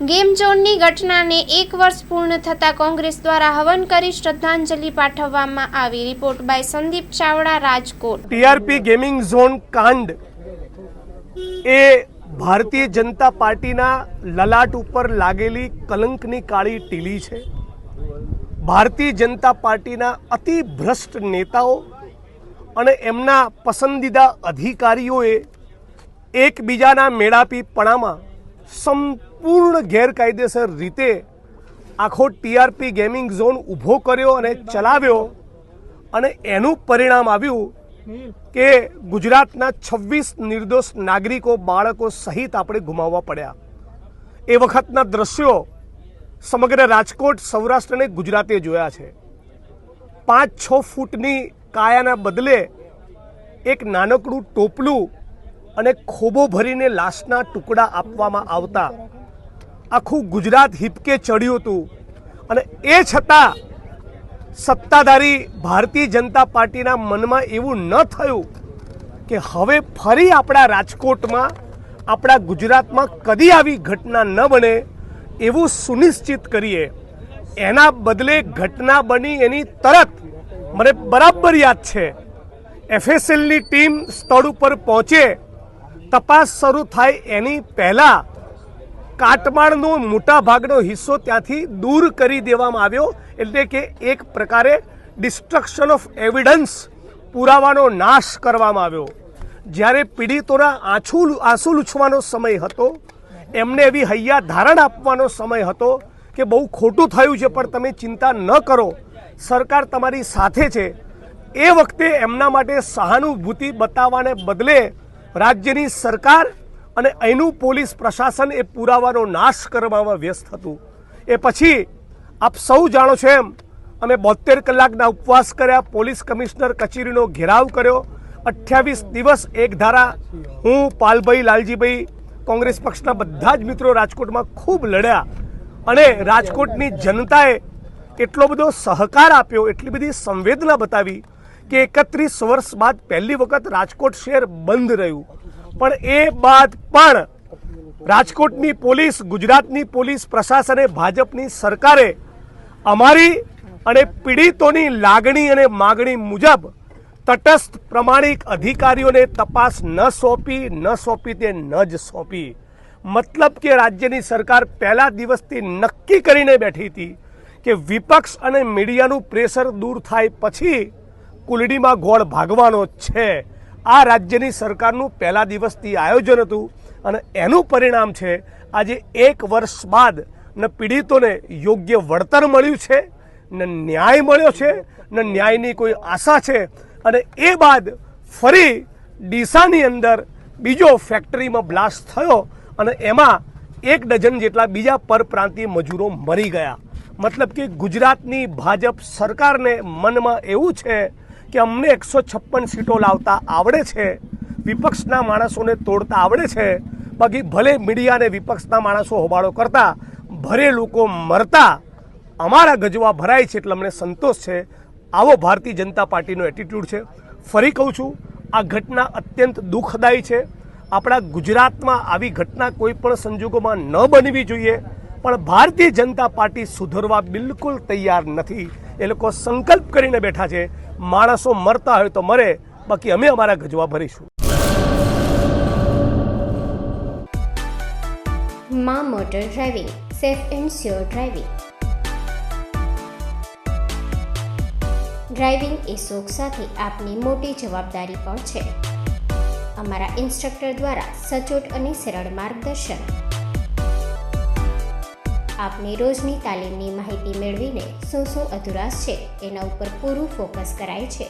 Game ઝોનની ઘટનાને 1 વર્ષ પૂર્ણ થતાં કોંગ્રેસ દ્વારા હવન કરી શ્રદ્ધાંજલિ પાઠવવામાં આવી. Report by Sandeep Chavda, Rajkot. TRP gaming zone કાંડ એ ભારતીય જનતા પાર્ટીના લલાટ ઉપર લાગેલી કલંકની કાળી ટીલી છે. ભારતીય જનતા પાર્ટીના અતિ ભ્રષ્ટ નેતાઓ અને એમના પસંદીદા અધિકારીઓએ એકબીજાના મેળાપીપણામાં સંપૂર્ણ ગેરકાયદેસર રીતે આખો ટીઆરપી ગેમિંગ ઝોન ઊભો કર્યો અને ચલાવ્યો, અને એનું પરિણામ આવ્યું કે ગુજરાતના 26 નિર્દોષ નાગરિકો, બાળકો સહિત આપણે ગુમાવવા પડ્યા. એ વખતના દ્રશ્યો સમગ્ર રાજકોટ, સૌરાષ્ટ્ર અને ગુજરાતે જોયા છે. 5-6 ફૂટની કાયાના બદલે એક નાનકડું ટોપલું અને ખોબો ભરીને લાશના ટુકડા આપવામાં આવતા આખું ગુજરાત હિપકે ચડ્યું હતું. અને એ છતાં સત્તાધારી ભારતીય જનતા પાર્ટીના મનમાં એવું ન થયું કે હવે ફરી આપણા રાજકોટમાં, આપણા ગુજરાતમાં કદી આવી ઘટના ન બને એવું સુનિશ્ચિત કરીએ. એના બદલે ઘટના બની એની તરત મને બરાબર યાદ છે, એફએસએલની ટીમ સ્થળ ઉપર પહોંચે, તપાસ શરૂ થાય એની પહેલાં કાટમાળનો મોટા ભાગનો હિસ્સો ત્યાંથી દૂર કરી દેવામાં આવ્યો. એટલે કે એક પ્રકારે ડિસ્ટ્રક્શન ઓફ એવિડન્સ, પુરાવાનો નાશ કરવામાં આવ્યો. જ્યારે પીડિતોના આંસુ લૂછવાનો સમય હતો, એમને એવી હૈયા ધારણ આપવાનો સમય હતો કે બહુ ખોટું થયું છે પણ તમે ચિંતા ન કરો, સરકાર તમારી સાથે છે, એ વખતે એમના માટે સહાનુભૂતિ બતાવવાને બદલે રાજ્યની સરકાર અને અહીંનું પોલીસ પ્રશાસન એ પુરાવાનો નાશ કરવામાં વ્યસ્ત હતું. એ પછી આપ સૌ જાણો છો એમ અમે 72 કલાકના ઉપવાસ કર્યા, પોલીસ કમિશનર કચેરીનો ઘેરાવ કર્યો, 28 દિવસ એક ધારા હું, પાલભાઈ, લાલજીભાઈ, કોંગ્રેસ પક્ષના બધા જ મિત્રો રાજકોટમાં ખૂબ લડ્યા. અને રાજકોટની જનતાએ એટલો બધો સહકાર આપ્યો, એટલી બધી સંવેદના બતાવી કે 31 વર્ષ બાદ પહેલી વખત રાજકોટ શહેર બંધ રહ્યું. પણ એ બાદ પણ રાજકોટની પોલીસ, ગુજરાતની પોલીસ પ્રશાસને, ભાજપની સરકારે અમારી અને પીડિતોની લાગણી અને માગણી મુજબ તટસ્થ પ્રમાણિક અધિકારીઓને તપાસ ન સોંપી તે ન જ સોંપી. મતલબ કે રાજ્યની સરકાર પહેલા દિવસથી નક્કી કરીને બેઠી હતી કે વિપક્ષ અને મીડિયાનું પ્રેશર દૂર થાય પછી કુલડીમાં ગોળ ભાગવાનો છે. આ રાજ્યની સરકારનું પહેલા દિવસથી આયોજન હતું અને એનું પરિણામ છે આજે 1 વર્ષ બાદ ન પીડિતોને યોગ્ય વળતર મળ્યું છે, ન ન્યાય મળ્યો છે, ન ન્યાયની કોઈ આશા છે. અને એ બાદ ફરી ડીસાની અંદર બીજો ફેક્ટરીમાં બ્લાસ્ટ થયો અને એમાં 1 ડઝન જેટલા બીજા પરપ્રાંતીય મજૂરો મરી ગયા. મતલબ કે ગુજરાતની ભાજપ સરકારને મનમાં એવું છે કે અમને 156 સીટો લાવતા આવડે છે, વિપક્ષના માણસોને તોડતા આવડે છે, બાકી ભલે મીડિયા અને વિપક્ષના માણસો હોબાળો કરતા, ભરે લોકો મરતા, અમારા ગજવા ભરાય છે એટલે અમને સંતોષ છે. આવો ભારતીય જનતા પાર્ટીનો એટીટ્યૂડ છે. ફરી કહું છું, આ ઘટના અત્યંત દુઃખદાયી છે. આપણા ગુજરાતમાં આવી ઘટના કોઈ પણ સંજોગોમાં ન બનવી જોઈએ, પણ ભારતીય જનતા પાર્ટી સુધરવા બિલકુલ તૈયાર નથી. એ લોકો સંકલ્પ કરીને બેઠા છે, માણસો મરતા હોય તો મરે, બાકી અમે અમારા ગજવા ભરીશું. માં motor driving, safe and sure driving. Driving એ શોખ સાથે આપની મોટી જવાબદારી પણ છે. અમારા ઇન્સ્ટ્રક્ટર દ્વારા સચોટ અને સરળ માર્ગદર્શન. આપની રોજની તાલીમની માહિતી મેળવીને શું અધુરાશ છે એના ઉપર પૂરું ફોકસ કરાય છે.